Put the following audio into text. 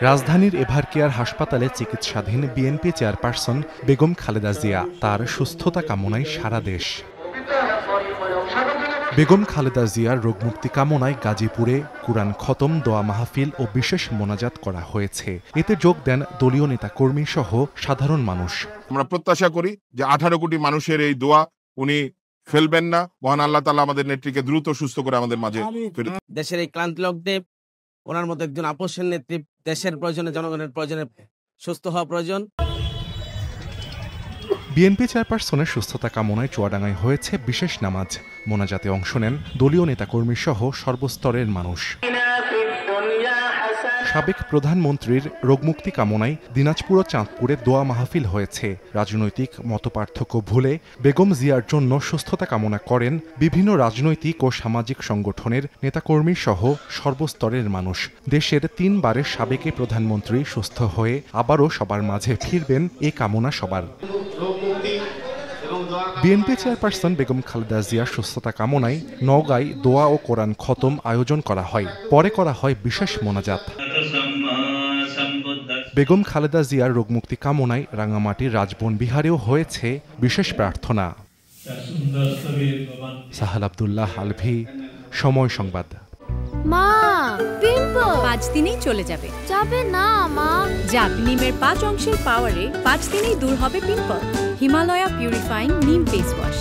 রাজধানীর এভারকেয়ার হাসপাতালে চিকিৎসাধীন বিএনপি চেয়ারপারসন বেগম খালেদা জিয়া তার সুস্থতা কামনায় সারা দেশ। বেগম খালেদা জিয়ার রোগমুক্তি কামনায় গাজীপুরে কুরআন খতম, দোয়া মাহফিল ও বিশেষ মোনাজাত করা হয়েছে। এতে যোগ দেন দলীয় নেতাকর্মী সহ সাধারণ মানুষ। আমরা প্রত্যাশা করি যে 18 কোটি মানুষের এই দোয়া উনি ফেলবেন না। মহান আল্লাহ তাআলা আমাদের নেত্রীকে দ্রুত সুস্থ করে আমাদের মাঝে। দেশের এই ক্লান্তি লগ্নে ওনার মতো একজন আপসের নেত্রী, দেশের প্রয়োজনে, জনগণের প্রয়োজনে সুস্থ হওয়া প্রয়োজন। বিএনপি চেয়ারপারসনের সুস্থতা কামনায় চুয়াডাঙ্গায় হয়েছে বিশেষ নামাজ। মোনাজাতে অংশ নেন দলীয় নেতাকর্মী সহ সর্বস্তরের মানুষ। সাবেক প্রধানমন্ত্রীর রোগমুক্তি কামনায় দিনাজপুর ও চাঁদপুরে দোয়া মাহফিল হয়েছে। রাজনৈতিক মতপার্থক্য ভুলে বেগম জিয়ার জন্য সুস্থতা কামনা করেন বিভিন্ন রাজনৈতিক ও সামাজিক সংগঠনের নেতাকর্মী সহ সর্বস্তরের মানুষ। দেশের 3 বারের সাবেক প্রধানমন্ত্রী সুস্থ হয়ে আবারও সবার মাঝে ফিরবেন এ কামনা সবার। বিএনপি চেয়ারপারসন বেগম খালেদা জিয়ার সুস্থতা কামনায় নওগাঁয় দোয়া ও কোরআন খতম আয়োজন করা হয়। পরে করা হয় বিশেষ মোনাজাত। বেগম খালেদা জিয়ার রোগমুক্তি কামনায় রাঙামাটির রাজবন বিহারেও হয়েছে বিশেষ প্রার্থনা। সাহাল আব্দুল্লাহ আলভি, সময় সংবাদ। মা, পিম্পল 5 দিনেই চলে যাবে। যাবে না মা। যাক, নিমের 5 অংশের পাওয়ারে 5 দিনেই দূর হবে পিম্পল। হিমালয়া পিউরিফাইং নিম ফেস ওয়াশ।